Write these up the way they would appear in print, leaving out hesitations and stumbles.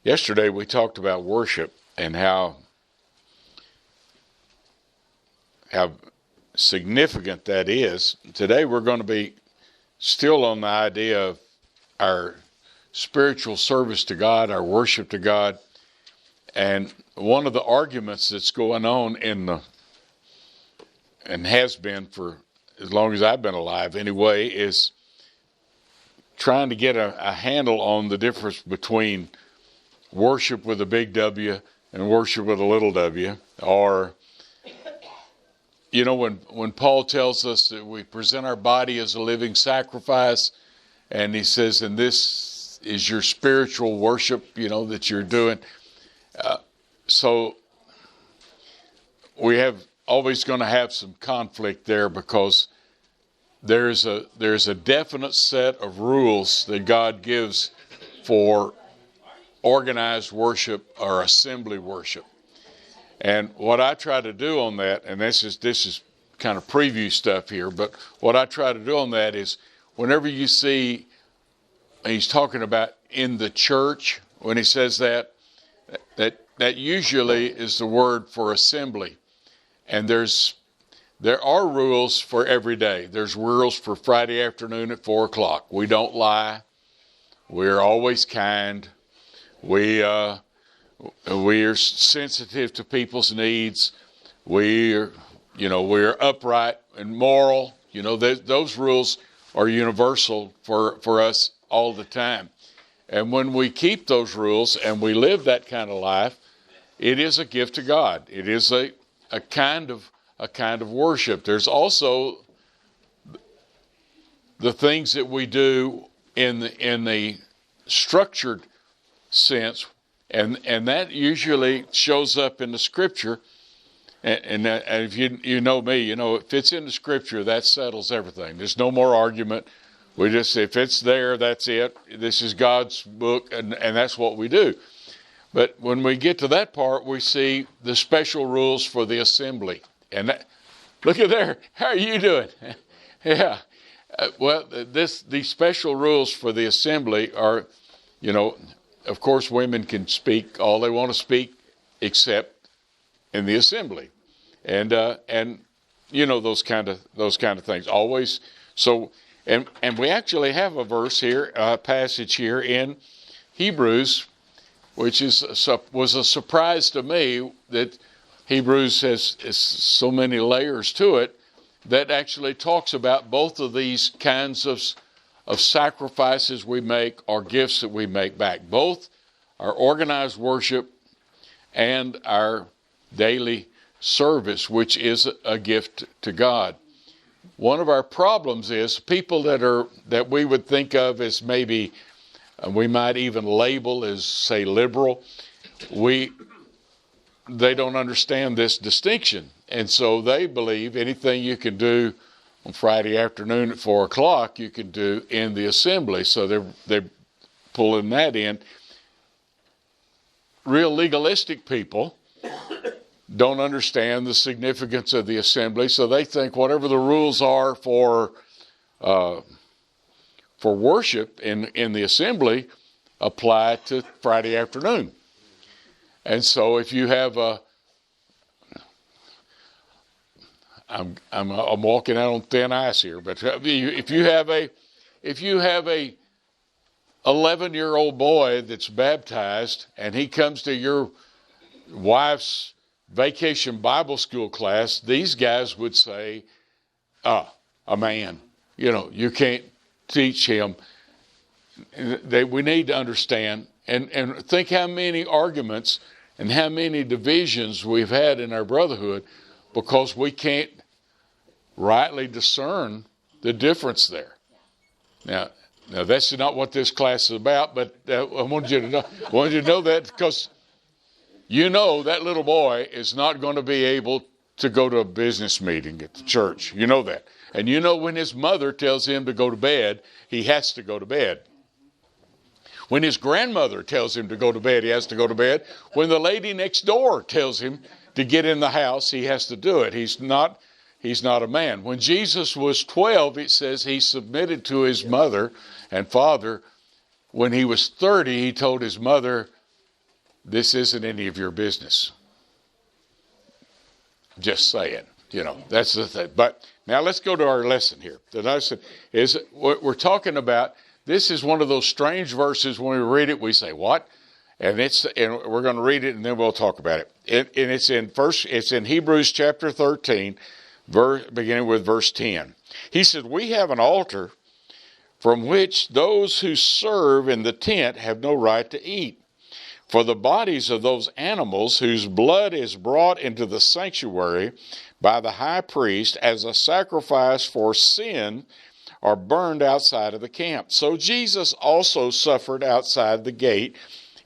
Yesterday we talked about worship and how significant that is. Today we're going to be still on the idea of our spiritual service to God, our worship to God. And one of the arguments that's going on and has been for as long as I've been alive anyway, is trying to get a handle on the difference between worship with a big W and worship with a little w. Or, you know, when Paul tells us that we present our body as a living sacrifice, and he says, and this is your spiritual worship, that you're doing. So we have always going to have some conflict there, because there's a definite set of rules that God gives for organized worship or assembly worship. And what I try to do on that, and this is kind of preview stuff here, but what I try to do on that is, whenever you see, he's talking about in the church, when he says that usually is the word for assembly. And there are rules for every day. There's rules for Friday afternoon at 4 o'clock. We don't lie. We're always kind. We are sensitive to people's needs. We're upright and moral. Those rules are universal for us all the time. And when we keep those rules and we live that kind of life, it is a gift to God. It is a kind of worship. There's also the things that we do in the structured sense, and that usually shows up in the Scripture. And if you know me, if it's in the Scripture, that settles everything. There's no more argument. We just, if it's there, that's it. This is God's book, and that's what we do. But when we get to that part, we see the special rules for the assembly. And look at there. How are you doing? Yeah. These special rules for the assembly are, of course, women can speak all they want to speak, except in the assembly, and those kind of things always. So, and we actually have a verse here, a passage here in Hebrews, which was a surprise to me, that Hebrews has so many layers to it, that actually talks about both of these kinds of sacrifices we make, or gifts that we make back. Both our organized worship and our daily service, which is a gift to God. One of our problems is people that we would think of as maybe, we might even label as, say, liberal, they don't understand this distinction. And so they believe anything you can do on Friday afternoon at 4 o'clock, you can do in the assembly. So they're pulling that in. Real legalistic people don't understand the significance of the assembly, so they think whatever the rules are for worship in the assembly apply to Friday afternoon. And so if you have I'm walking out on thin ice here, but if you have a 11-year-old boy that's baptized and he comes to your wife's vacation Bible school class, these guys would say, a man, you can't teach him. We need to understand and think how many arguments and how many divisions we've had in our brotherhood because we can't rightly discern the difference there. Now that's not what this class is about, but I wanted you to know that, because that little boy is not going to be able to go to a business meeting at the church. You know that. And when his mother tells him to go to bed, he has to go to bed. When his grandmother tells him to go to bed, he has to go to bed. When the lady next door tells him to get in the house, he has to do it. He's not a man. When Jesus was 12, it says he submitted to his mother and father. When he was 30, he told his mother, this isn't any of your business. Just saying, that's the thing. But now let's go to our lesson here. The lesson is what we're talking about. This is one of those strange verses. When we read it, we say, what? And we're going to read it, and then we'll talk about it. It's in Hebrews chapter 13, beginning with verse 10. He said, we have an altar from which those who serve in the tent have no right to eat. For the bodies of those animals whose blood is brought into the sanctuary by the high priest as a sacrifice for sin are burned outside of the camp. So Jesus also suffered outside the gate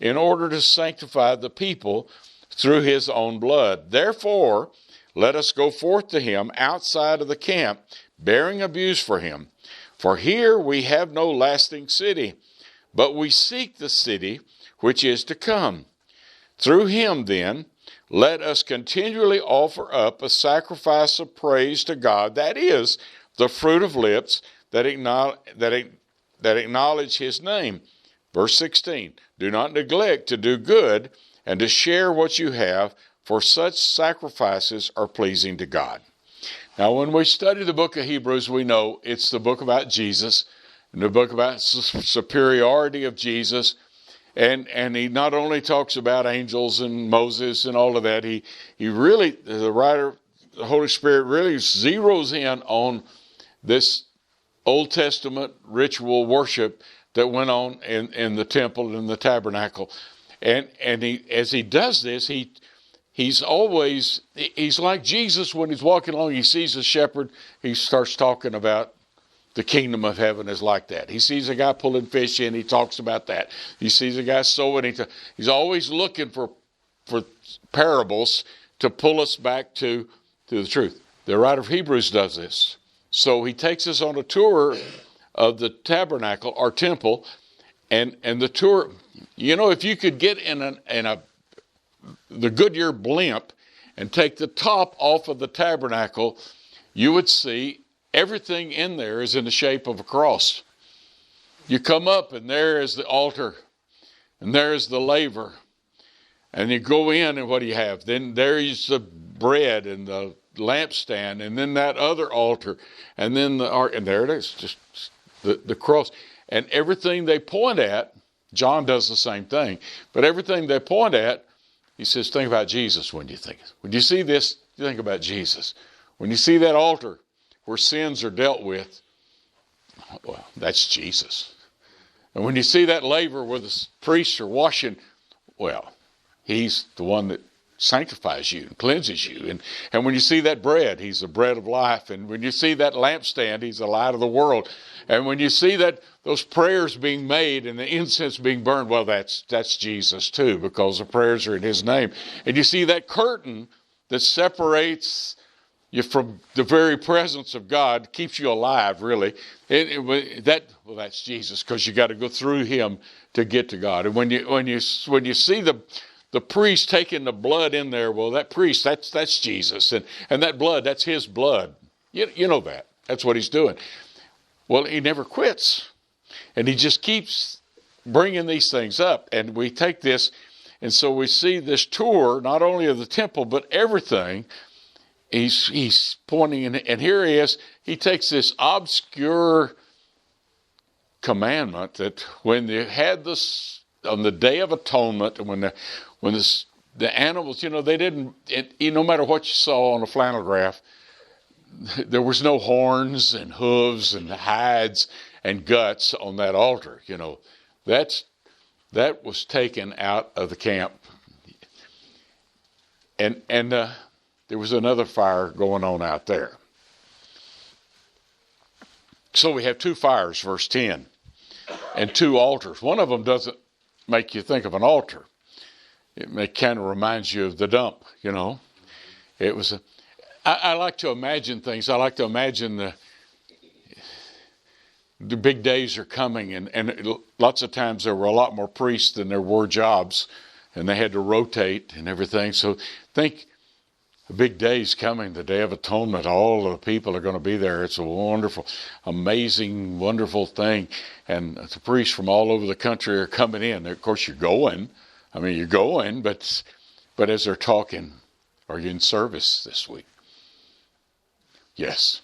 in order to sanctify the people through his own blood. Therefore, let us go forth to him outside of the camp, bearing abuse for him. For here we have no lasting city, but we seek the city which is to come. Through him, then, let us continually offer up a sacrifice of praise to God, that is, the fruit of lips that acknowledge his name. Verse 16, do not neglect to do good and to share what you have, for such sacrifices are pleasing to God. Now, when we study the book of Hebrews, we know it's the book about Jesus, and the book about superiority of Jesus. And he not only talks about angels and Moses and all of that, he really, the writer, the Holy Spirit really zeroes in on this Old Testament ritual worship that went on in the temple and the tabernacle. And as he does this, he's like Jesus when he's walking along, he sees a shepherd, he starts talking about the kingdom of heaven is like that. He sees a guy pulling fish in, he talks about that. He sees a guy sowing, he's always looking for parables to pull us back to the truth. The writer of Hebrews does this. So he takes us on a tour of the tabernacle, our temple, and the tour, if you could get in the Goodyear blimp and take the top off of the tabernacle, you would see everything in there is in the shape of a cross. You come up and there is the altar and there is the laver. And you go in and what do you have? Then there is the bread and the lampstand and then that other altar and then the ark. And there it is, just the cross. And everything they point at, John does the same thing, but everything they point at, he says, think about Jesus when you think. When you see this, you think about Jesus. When you see that altar where sins are dealt with, well, that's Jesus. And when you see that laver where the priests are washing, well, he's the one that sanctifies you and cleanses you. And when you see that bread, he's the bread of life. And when you see that lampstand, he's the light of the world. And when you see that those prayers being made and the incense being burned, well, that's Jesus too, because the prayers are in his name. And you see that curtain that separates you from the very presence of God, keeps you alive, really. That's Jesus, because you got to go through him to get to God. And when you see the priest taking the blood in there, well, that priest, that's Jesus, and that blood, that's his blood. You know that. That's what he's doing. Well, he never quits, and he just keeps bringing these things up. And we take this, and so we see this tour not only of the temple but everything. He's pointing in, and here he is. He takes this obscure commandment that when they had this on the Day of Atonement, and when the animals, they didn't. No matter what you saw on a flannel graph, there was no horns and hooves and hides and guts on that altar. That was taken out of the camp, and there was another fire going on out there. So we have two fires, verse 10, and two altars. One of them doesn't make you think of an altar. It kind of reminds you of the dump, It was I like to imagine things. I like to imagine the big days are coming, and lots of times there were a lot more priests than there were jobs, and they had to rotate and everything. So think the big day's coming, the Day of Atonement. All of the people are going to be there. It's a wonderful, amazing, wonderful thing. And the priests from all over the country are coming in. Of course, you're going. I mean, you're going, but as they're talking, are you in service this week? Yes.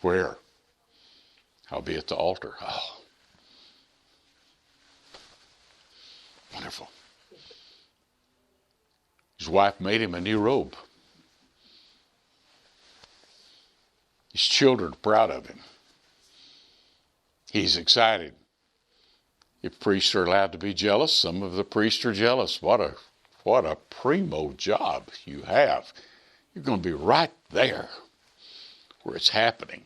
Where? I'll be at the altar. Oh, wonderful. His wife made him a new robe. His children are proud of him. He's excited. If priests are allowed to be jealous, some of the priests are jealous. What a primo job you have. You're going to be right there where it's happening.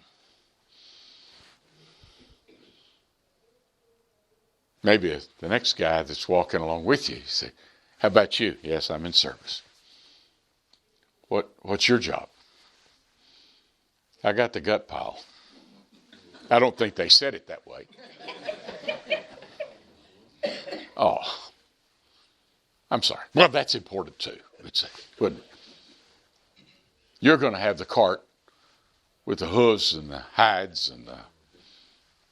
Maybe the next guy that's walking along with you, you say, how about you? Yes, I'm in service. What's your job? I got the gut pile. I don't think they said it that way. Oh, I'm sorry. Well, that's important too. You're going to have the cart with the hooves and the hides and the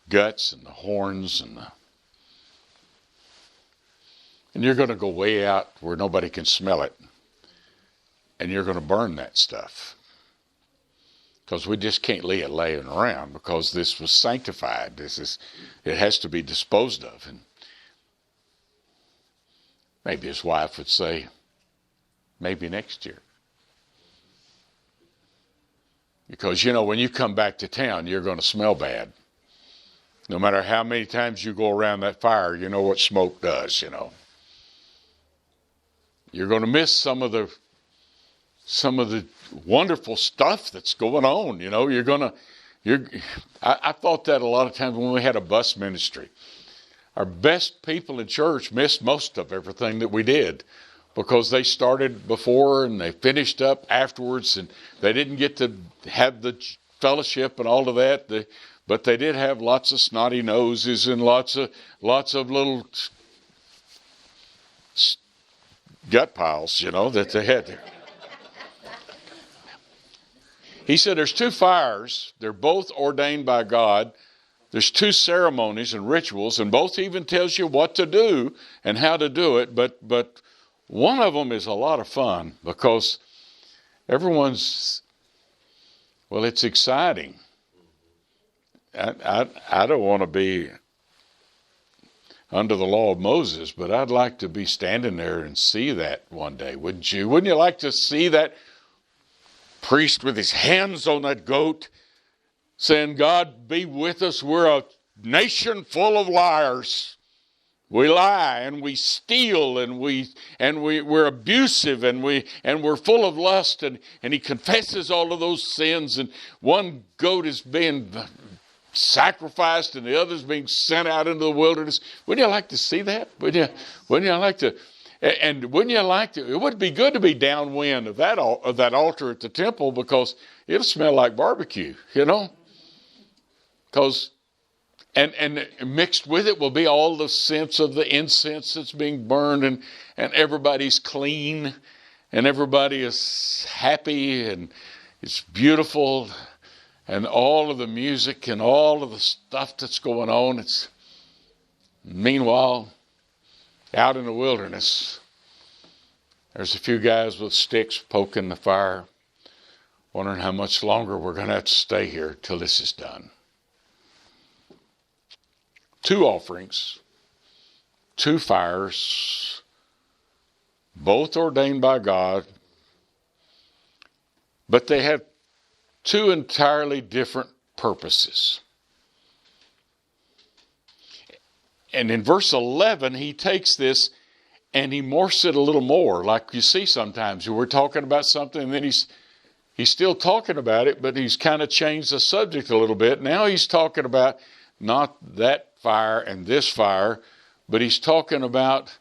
guts and the horns and you're going to go way out where nobody can smell it. And you're going to burn that stuff. Because we just can't leave it laying around because this was sanctified. It has to be disposed of. And maybe his wife would say, maybe next year. Because, when you come back to town, you're going to smell bad. No matter how many times you go around that fire, you know what smoke does, You're going to miss some of the wonderful stuff that's going on. I thought that a lot of times when we had a bus ministry. Our best people in church missed most of everything that we did because they started before and they finished up afterwards, and they didn't get to have the fellowship and all of that. But they did have lots of snotty noses and lots of little gut piles, that they had there. He said there's two fires. They're both ordained by God. There's two ceremonies and rituals, and both even tells you what to do and how to do it. But one of them is a lot of fun because it's exciting. I don't want to be under the law of Moses, but I'd like to be standing there and see that one day, wouldn't you? Wouldn't you like to see that priest with his hands on that goat saying, God be with us, we're a nation full of liars. We lie and we steal and we're abusive and we're full of lust, and he confesses all of those sins, and one goat is being sacrificed and the other's being sent out into the wilderness. Wouldn't you like to see that? Wouldn't you like to? And wouldn't you like to? It would be good to be downwind of that altar at the temple because it'll smell like barbecue, Because and mixed with it will be all the scents of the incense that's being burned, and everybody's clean and everybody is happy and it's beautiful. And all of the music and all of the stuff that's going on. Meanwhile, out in the wilderness, there's a few guys with sticks poking the fire, wondering how much longer we're going to have to stay here till this is done. Two offerings, two fires, both ordained by God, but they have two entirely different purposes. And in verse 11, he takes this and he morphs it a little more, like you see sometimes. We're talking about something and then he's still talking about it, but he's kind of changed the subject a little bit. Now he's talking about not that fire and this fire, but he's talking about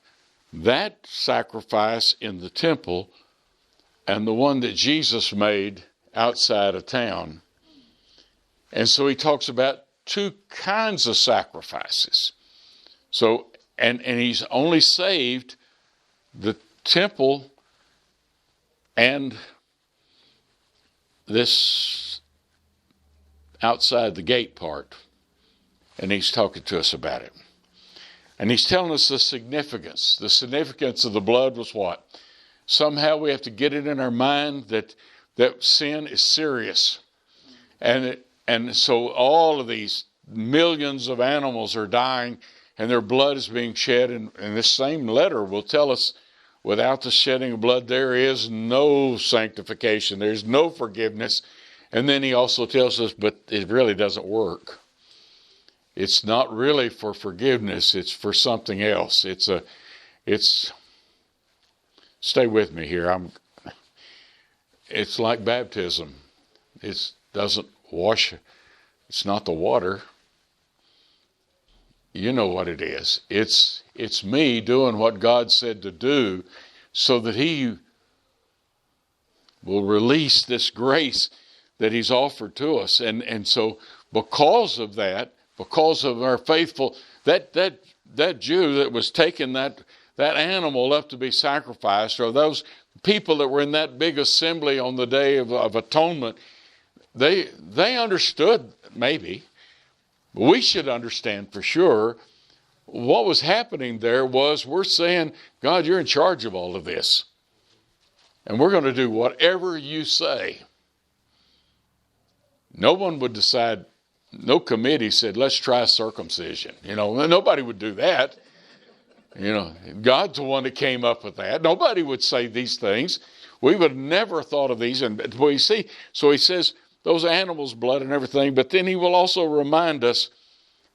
that sacrifice in the temple and the one that Jesus made outside of town. And so he talks about two kinds of sacrifices. So, and he's only saved the temple and this outside the gate part. And he's talking to us about it. And he's telling us the significance. The significance of the blood was what? Somehow we have to get it in our mind that sin is serious. And so all of these millions of animals are dying and their blood is being shed. And this same letter will tell us, without the shedding of blood, there is no sanctification. There's no forgiveness. And then he also tells us, but it really doesn't work. It's not really for forgiveness. It's for something else. Stay with me here. It's like baptism. It doesn't wash. It's not the water. You know what it is. It's me doing what God said to do so that he will release this grace that he's offered to us. And so because of that, because of our faithful, that Jew that was taking that animal up to be sacrificed, or those people that were in that big assembly on the Day of Atonement, they understood, maybe. We should understand for sure. What was happening there was, we're saying, God, you're in charge of all of this. And we're going to do whatever you say. No one would decide, no committee said, let's try circumcision. Nobody would do that. God's the one that came up with that. Nobody would say these things. We would have never thought of these. And we see, so he says, those animals' blood and everything, but then he will also remind us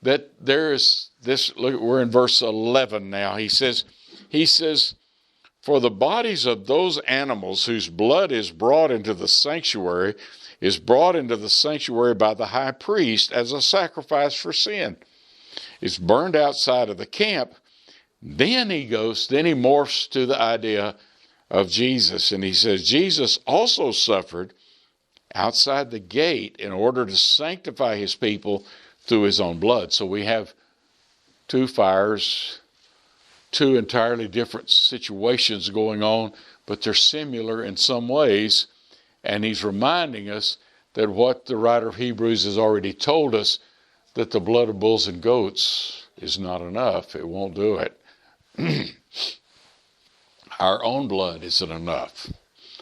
that there is this. Look, we're in verse 11 now. He says, for the bodies of those animals whose blood is brought into the sanctuary by the high priest as a sacrifice for sin. It's burned outside of the camp. Then he morphs to the idea of Jesus. And he says, Jesus also suffered outside the gate in order to sanctify his people through his own blood. So we have two fires, two entirely different situations going on, but they're similar in some ways. And he's reminding us that what the writer of Hebrews has already told us, that the blood of bulls and goats is not enough. It won't do it. Our own blood isn't enough.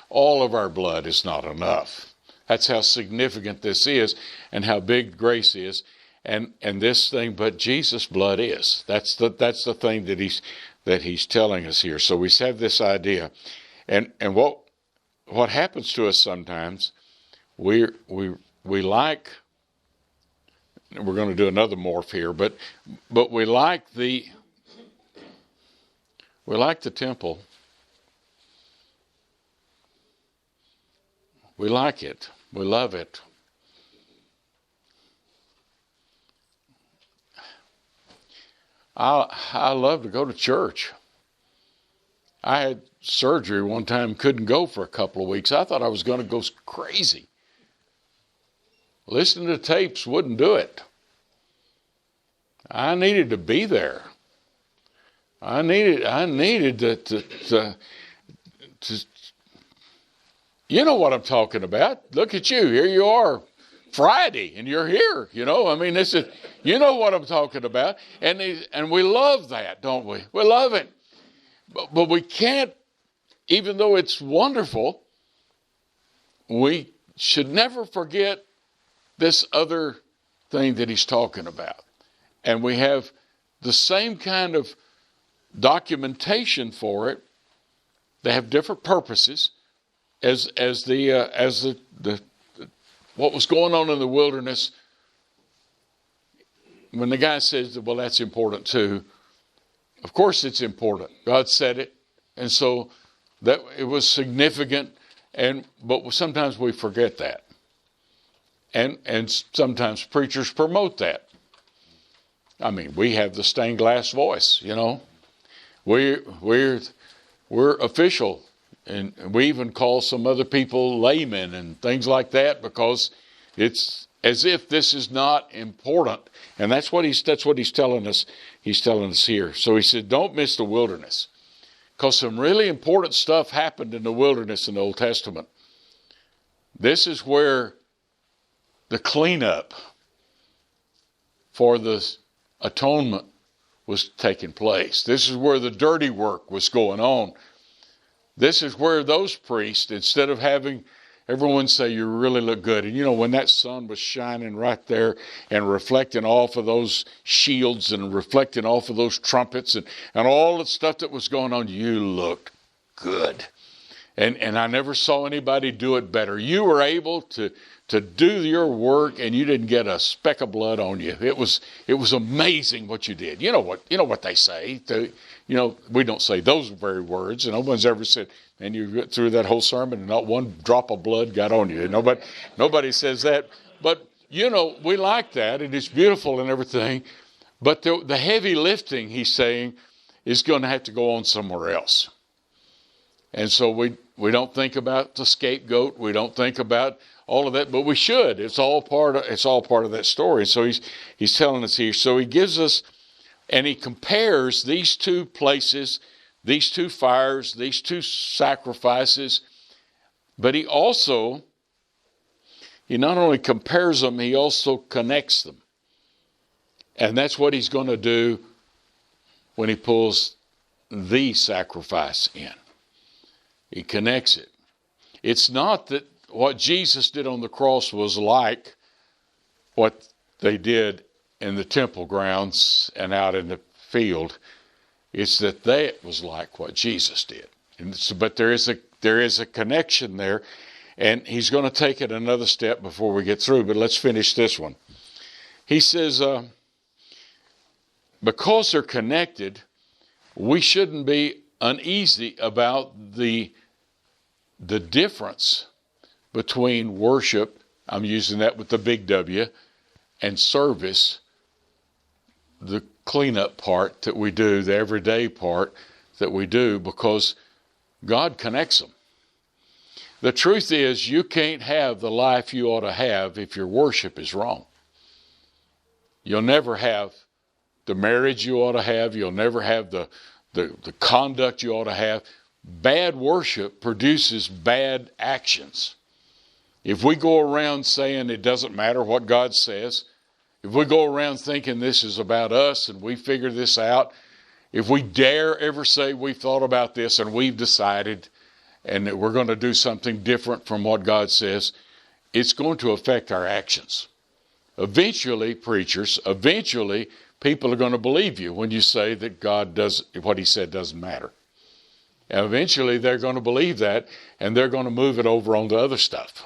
All of our blood is not enough. That's how significant this is and how big grace is. And this thing, but Jesus' blood is. That's the thing that he's telling us here. So we have this idea. And what happens to us sometimes, we like, we're going to do another morph here, but we like the temple. We like it. We love it. I love to go to church. I had surgery one time, couldn't go for a couple of weeks. I thought I was going to go crazy. Listening to tapes wouldn't do it. I needed to be there. I needed to you know what I'm talking about. Look at you. Here you are, Friday, and you're here. This is, you know what I'm talking about. And we love that, don't we? We love it. But we can't, even though it's wonderful, we should never forget this other thing that he's talking about. And we have the same kind of documentation for it. They have different purposes as the what was going on in the wilderness. When the guy says, well, that's important too. Of course it's important. God said it. And so that it was significant. But sometimes we forget that. And sometimes preachers promote that. We have the stained glass voice, We're official. And we even call some other people laymen and things like that, because it's as if this is not important. And that's what he's telling us. He's telling us here. So he said, don't miss the wilderness, because some really important stuff happened in the wilderness in the Old Testament. This is where the cleanup for the atonement was taking place. This is where the dirty work was going on. This is where those priests, instead of having everyone say, you really look good. And you know, when that sun was shining right there and reflecting off of those shields and reflecting off of those trumpets and all the stuff that was going on, you looked good. And I never saw anybody do it better. You were able to do your work, and you didn't get a speck of blood on you. It was amazing what you did. You know what they say. We don't say those very words. And no one's ever said, and you get through that whole sermon and not one drop of blood got on you. Nobody says that. But, we like that, and it's beautiful and everything. But the heavy lifting, he's saying, is going to have to go on somewhere else. And so we don't think about the scapegoat. We don't think about all of that, but we should. It's all part of that story. So he's telling us here. So he gives us, and he compares these two places, these two fires, these two sacrifices, but he not only compares them, he also connects them. And that's what he's going to do when he pulls the sacrifice in. He connects it. It's not that what Jesus did on the cross was like what they did in the temple grounds and out in the field. It's that was like what Jesus did. But there is a connection there, and he's going to take it another step before we get through. But let's finish this one. He says, because they're connected, we shouldn't be uneasy about the difference between worship, I'm using that with the big W, and service, the cleanup part that we do, the everyday part that we do, because God connects them. The truth is, you can't have the life you ought to have if your worship is wrong. You'll never have the marriage you ought to have. You'll never have the conduct you ought to have. Bad worship produces bad actions. If we go around saying it doesn't matter what God says, if we go around thinking this is about us and we figure this out, if we dare ever say we've thought about this and we've decided and that we're going to do something different from what God says, it's going to affect our actions. Eventually, preachers, people are going to believe you when you say that God does what he said doesn't matter. And eventually they're going to believe that, and they're going to move it over on the other stuff.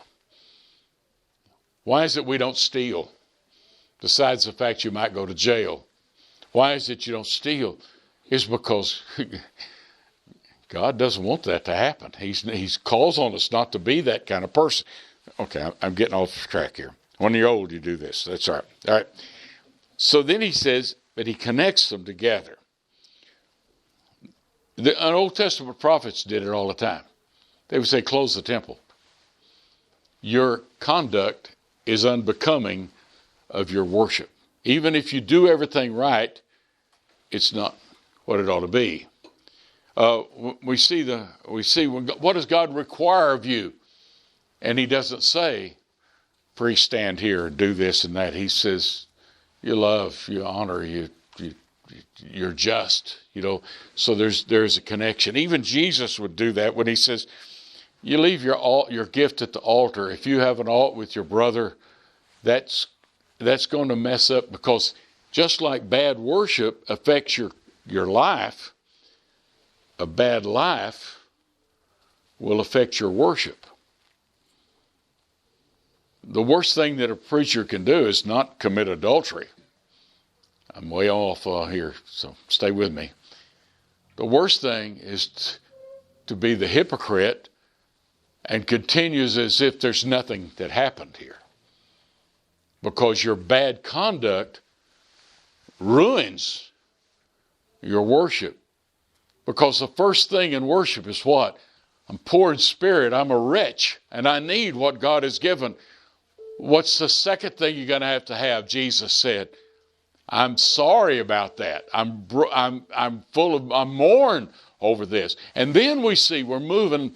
Why is it we don't steal? Besides the fact you might go to jail. Why is it you don't steal? It's because God doesn't want that to happen. He calls on us not to be that kind of person. Okay, I'm getting off track here. When you're old, you do this. That's all right. All right. So then he says, but he connects them together. The Old Testament prophets did it all the time. They would say, close the temple. Your conduct is unbecoming of your worship. Even if you do everything right, it's not what it ought to be. We see what does God require of you? And he doesn't say, priest, stand here and do this and that. He says, you love, you honor, you're just, so there's a connection. Even Jesus would do that when he says, you leave your gift at the altar. If you have an alt with your brother, that's going to mess up, because just like bad worship affects your life, a bad life will affect your worship. The worst thing that a preacher can do is not commit adultery. I'm way off here, so stay with me. The worst thing is to be the hypocrite and continues as if there's nothing that happened here. Because your bad conduct ruins your worship. Because the first thing in worship is what? I'm poor in spirit, I'm a wretch, and I need what God has given. What's the second thing you're going to have? Jesus said, I'm sorry about that. I'm mourn over this. And then we see we're moving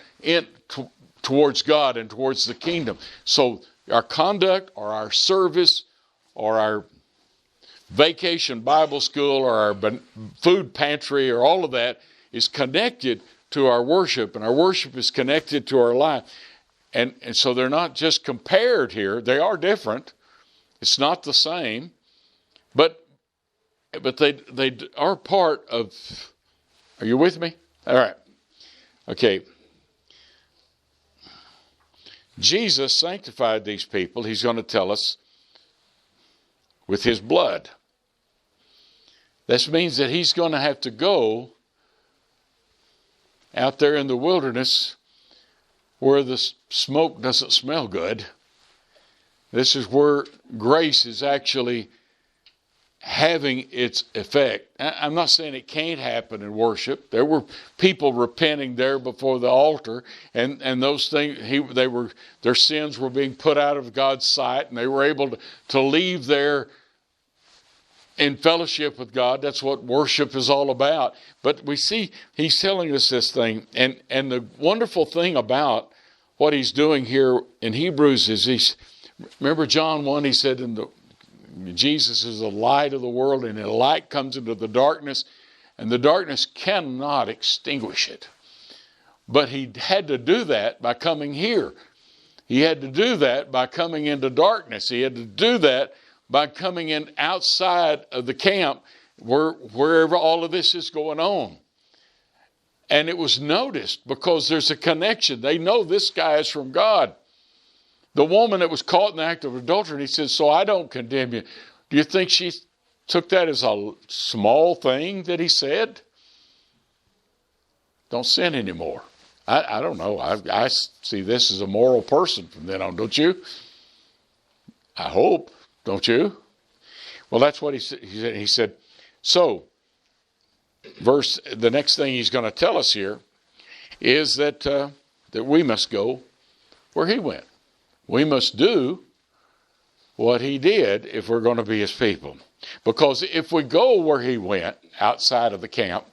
towards God and towards the kingdom. So our conduct or our service or our vacation Bible school or our food pantry or all of that is connected to our worship, and our worship is connected to our life. And so they're not just compared here. They are different. It's not the same. But they are part of... Are you with me? All right. Okay. Jesus sanctified these people, he's going to tell us, with his blood. This means that he's going to have to go out there in the wilderness where the smoke doesn't smell good. This is where grace is actually having its effect. I'm not saying it can't happen in worship. There were people repenting there before the altar, and those things, their sins were being put out of God's sight, and they were able to leave there in fellowship with God. That's what worship is all about. But we see he's telling us this thing, and the wonderful thing about what he's doing here in Hebrews is remember John 1, he said Jesus is the light of the world, and the light comes into the darkness, and the darkness cannot extinguish it. But he had to do that by coming here. He had to do that by coming into darkness. He had to do that by coming in outside of the camp wherever all of this is going on. And it was noticed because there's a connection. They know this guy is from God. The woman that was caught in the act of adultery, and he said, so I don't condemn you. Do you think she took that as a small thing that he said? Don't sin anymore. I don't know. I see this as a moral person from then on, don't you? I hope, don't you? Well, that's what he said. He said, so, the next thing he's going to tell us here is that we must go where he went. We must do what he did if we're going to be his people. Because if we go where he went, outside of the camp,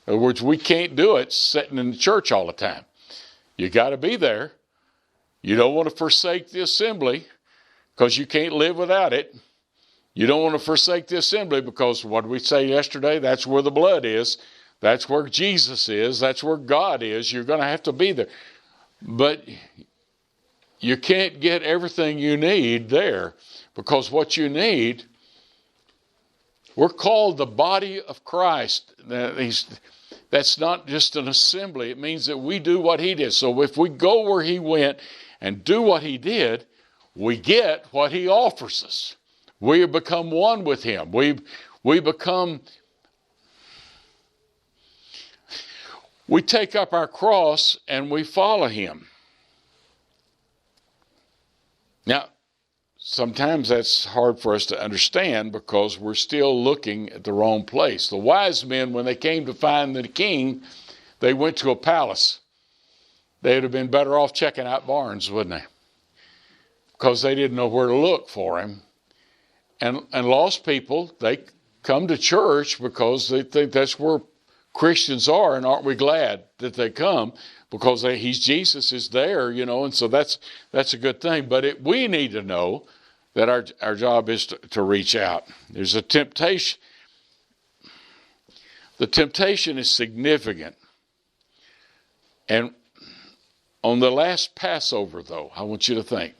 in other words, we can't do it sitting in the church all the time. You got to be there. You don't want to forsake the assembly because you can't live without it. You don't want to forsake the assembly because what did we say yesterday? That's where the blood is. That's where Jesus is. That's where God is. You're going to have to be there. But you can't get everything you need there, because what you need, we're called the body of Christ. That's not just an assembly. It means that we do what he did. So if we go where he went and do what he did, we get what he offers us. We become one with him. We take up our cross and we follow him. Now, sometimes that's hard for us to understand because we're still looking at the wrong place. The wise men, when they came to find the king, they went to a palace. They would have been better off checking out barns, wouldn't they? Because they didn't know where to look for him. And lost people, they come to church because they think that's where Christians are, and aren't we glad that they come? Because Jesus is there, and so that's a good thing. But we need to know that our job is to reach out. There's a temptation. The temptation is significant. And on the last Passover, though, I want you to think.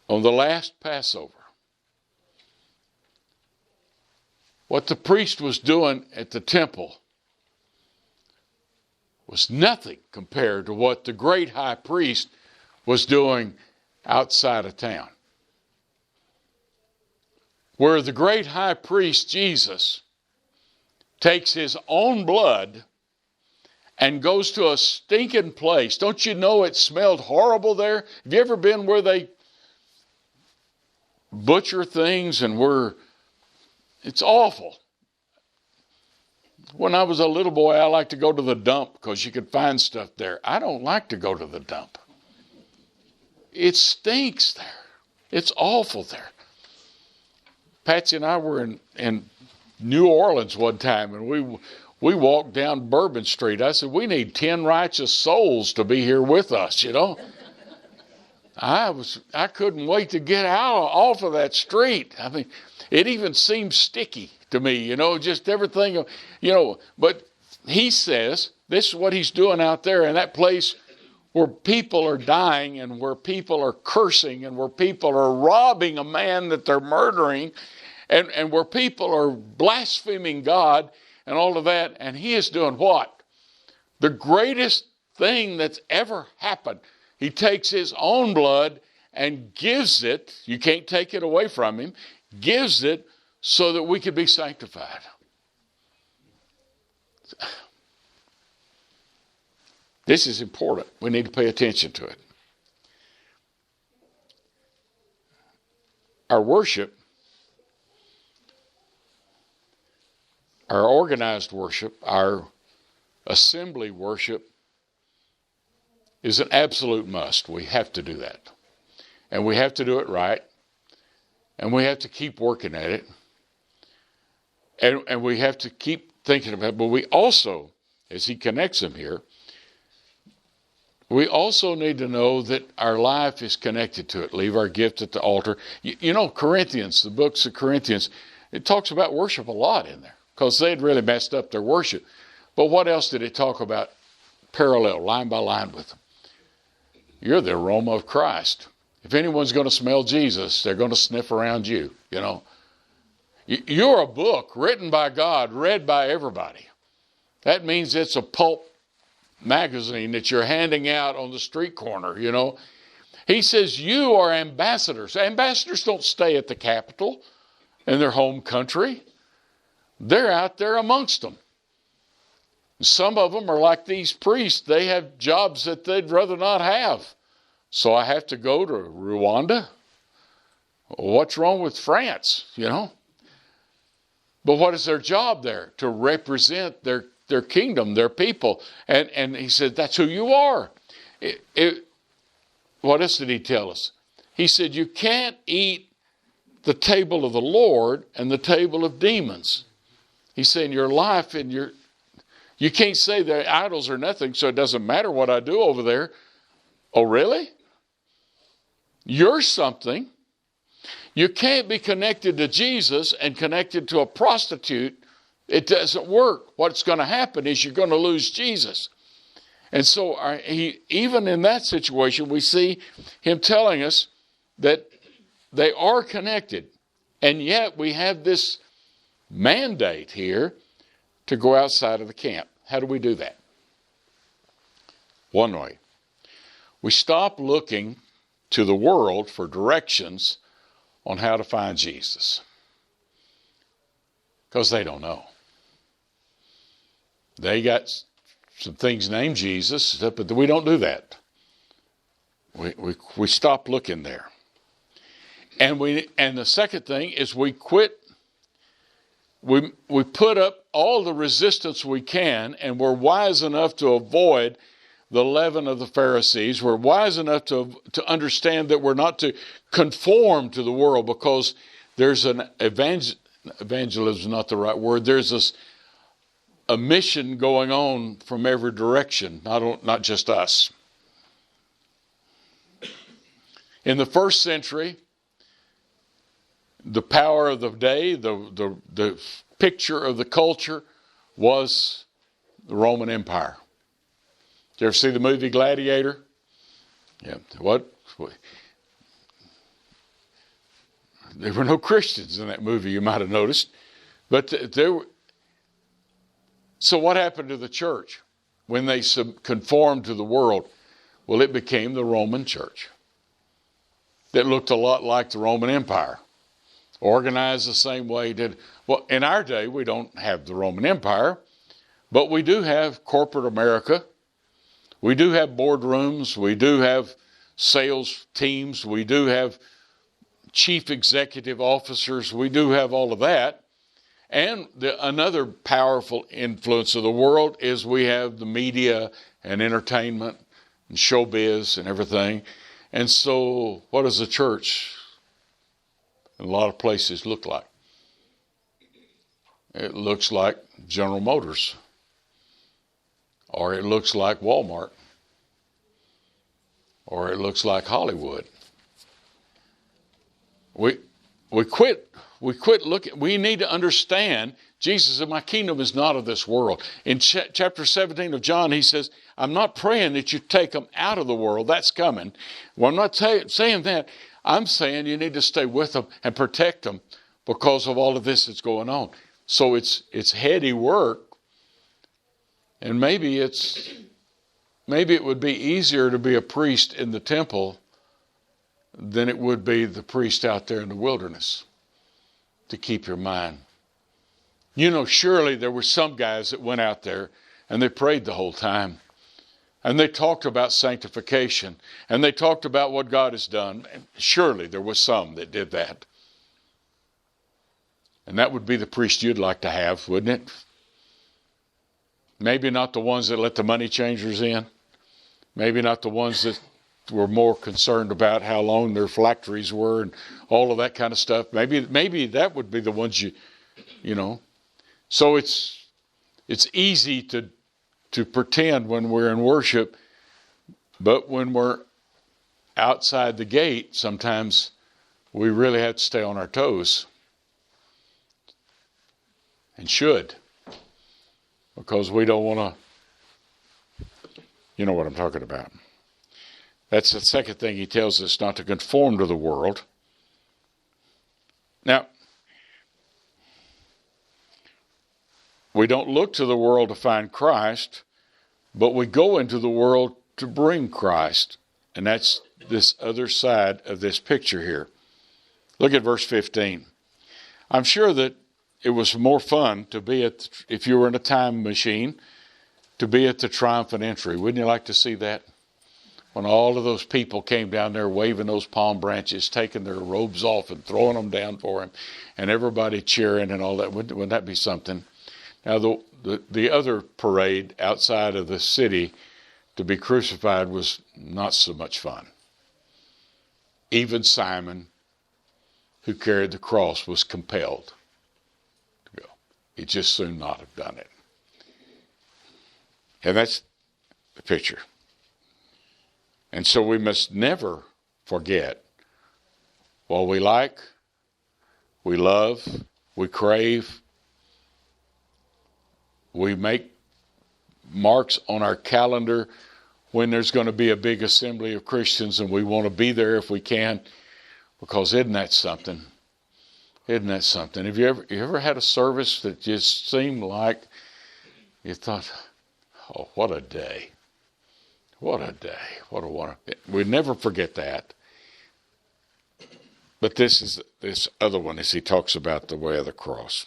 On the last Passover, what the priest was doing at the temple was nothing compared to what the great high priest was doing outside of town. Where the great high priest, Jesus, takes his own blood and goes to a stinking place. Don't you know it smelled horrible there? Have you ever been where they butcher things it's awful. When I was a little boy, I liked to go to the dump because you could find stuff there. I don't like to go to the dump. It stinks there. It's awful there. Patsy and I were in New Orleans one time, and we walked down Bourbon Street. I said, we need 10 righteous souls to be here with us, I couldn't wait to get off of that street. I mean, it even seemed sticky to me, just everything, but he says this is what he's doing out there in that place where people are dying and where people are cursing and where people are robbing a man that they're murdering and where people are blaspheming God and all of that. And he is doing what? The greatest thing that's ever happened. He takes his own blood and gives it. You can't take it away from him. Gives it so that we could be sanctified. This is important. We need to pay attention to it. Our worship, our organized worship, our assembly worship is an absolute must. We have to do that. And we have to do it right. And we have to keep working at it. And we have to keep thinking about it. But we also, as he connects them here, we also need to know that our life is connected to it. Leave our gift at the altar. Corinthians, the books of Corinthians, it talks about worship a lot in there because they'd really messed up their worship. But what else did it talk about parallel, line by line with them? You're the aroma of Christ. If anyone's going to smell Jesus, they're going to sniff around you, You're a book written by God, read by everybody. That means it's a pulp magazine that you're handing out on the street corner, He says you are ambassadors. Ambassadors don't stay at the capital in their home country. They're out there amongst them. Some of them are like these priests. They have jobs that they'd rather not have. So I have to go to Rwanda. What's wrong with France, But what is their job there? To represent their kingdom, their people. And he said, that's who you are. What else did he tell us? He said, you can't eat the table of the Lord and the table of demons. He's saying your life and you can't say the idols are nothing, so it doesn't matter what I do over there. Oh, really? You're something. You can't be connected to Jesus and connected to a prostitute. It doesn't work. What's going to happen is you're going to lose Jesus. And so even in that situation, we see him telling us that they are connected. And yet we have this mandate here to go outside of the camp. How do we do that? One way. We stop looking to the world for directions on how to find Jesus. Because they don't know. They got some things named Jesus, but we don't do that. We stop looking there. And the second thing is we quit. We put up all the resistance we can, and we're wise enough to avoid the leaven of the Pharisees. We're wise enough to understand that we're not to conform to the world, because there's an evangelism is not the right word. There's a mission going on from every direction, not just us. In the first century, the power of the day, the picture of the culture was the Roman Empire. Did you ever see the movie Gladiator? Yeah. What? There were no Christians in that movie, you might have noticed. But so what happened to the church when they conformed to the world? Well, it became the Roman church. That looked a lot like the Roman Empire. Organized the same way. Well, in our day, we don't have the Roman Empire, but we do have corporate America. We do have boardrooms. We do have sales teams. We do have chief executive officers. We do have all of that. And another powerful influence of the world is we have the media and entertainment and showbiz and everything. And so what does the church in a lot of places look like? It looks like General Motors. Or it looks like Walmart. Or it looks like Hollywood. We quit looking. We need to understand Jesus said, my kingdom is not of this world. In chapter 17 of John, he says, I'm not praying that you take them out of the world. That's coming. Well, I'm not saying that. I'm saying you need to stay with them and protect them because of all of this that's going on. So it's heady work. And maybe it would be easier to be a priest in the temple than it would be the priest out there in the wilderness to keep your mind. You know, surely there were some guys that went out there and they prayed the whole time. And they talked about sanctification. And they talked about what God has done. And surely there was some that did that. And that would be the priest you'd like to have, wouldn't it? Maybe not the ones that let the money changers in. Maybe not the ones that were more concerned about how long their phylacteries were and all of that kind of stuff. Maybe that would be the ones you know. So it's easy to pretend when we're in worship, but when we're outside the gate, sometimes we really have to stay on our toes. And should. Because we don't want to, you know what I'm talking about. That's the second thing he tells us, not to conform to the world. Now, we don't look to the world to find Christ, but we go into the world to bring Christ. And that's this other side of this picture here. Look at verse 15. I'm sure that it was more fun to be if you were in a time machine, to be at the triumphant entry. Wouldn't you like to see that? When all of those people came down there waving those palm branches, taking their robes off and throwing them down for him, and everybody cheering and all that. Wouldn't that be something? Now, the other parade outside of the city to be crucified was not so much fun. Even Simon, who carried the cross, was compelled to go. He'd just soon not have done it. And that's the picture. And so we must never forget what we like, we love, we crave. We make marks on our calendar when there's going to be a big assembly of Christians, and we want to be there if we can, because isn't that something? Isn't that something? Have you ever had a service that just seemed like you thought, oh, what a day. What a day. What a wonderful. We never forget that. But this other one as he talks about the way of the cross.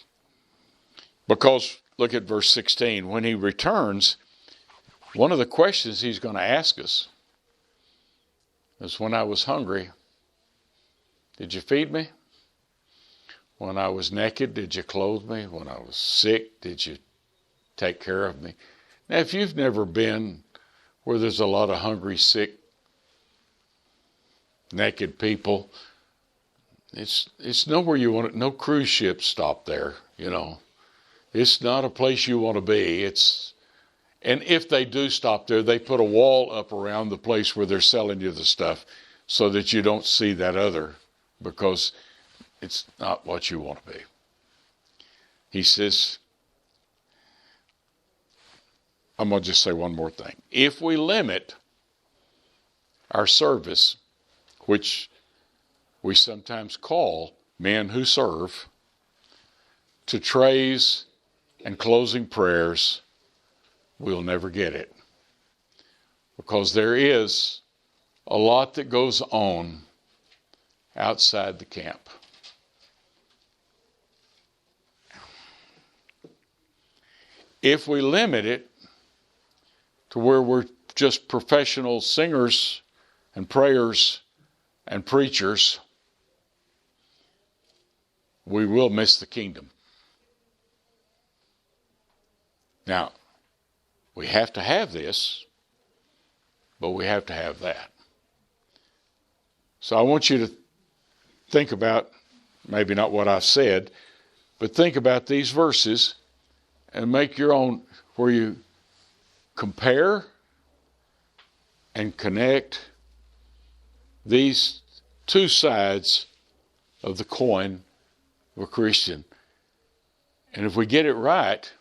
Because look at verse 16. When he returns, one of the questions he's going to ask us is, when I was hungry, did you feed me? When I was naked, did you clothe me? When I was sick, did you take care of me? Now, if you've never been where there's a lot of hungry, sick, naked people, it's nowhere you want it. No cruise ships stop there, you know. It's not a place you want to be. And if they do stop there, they put a wall up around the place where they're selling you the stuff so that you don't see that other, because it's not what you want to be. He says, I'm going to just say one more thing. If we limit our service, which we sometimes call men who serve, to trays and closing prayers, we'll never get it. Because there is a lot that goes on outside the camp. If we limit it to where we're just professional singers and prayers and preachers, we will miss the kingdom. Now, we have to have this, but we have to have that. So I want you to think about, maybe not what I said, but think about these verses and make your own, where you compare and connect these two sides of the coin of a Christian. And if we get it right,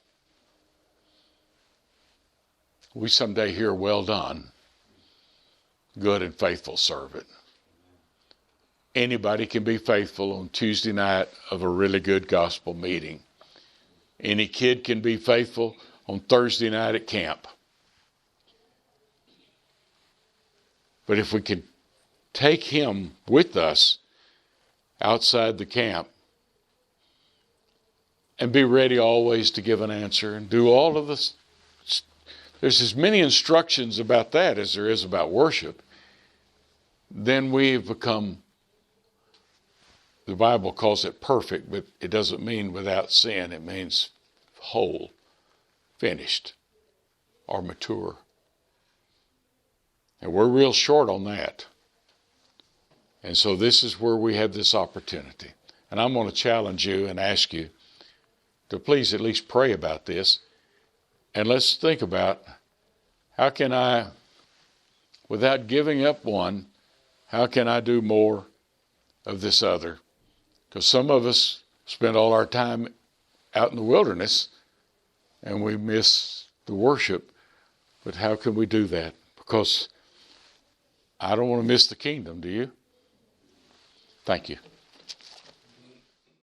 we someday hear, well done, good and faithful servant. Anybody can be faithful on Tuesday night of a really good gospel meeting. Any kid can be faithful on Thursday night at camp. But if we can take him with us outside the camp and be ready always to give an answer and do all of this, there's as many instructions about that as there is about worship, then we've become, the Bible calls it perfect, but it doesn't mean without sin. It means whole, finished, or mature. And we're real short on that. And so this is where we have this opportunity. And I'm going to challenge you and ask you to please at least pray about this. And let's think about, how can I, without giving up one, how can I do more of this other? Because some of us spend all our time out in the wilderness and we miss the worship. But how can we do that? Because I don't want to miss the kingdom, do you? Thank you.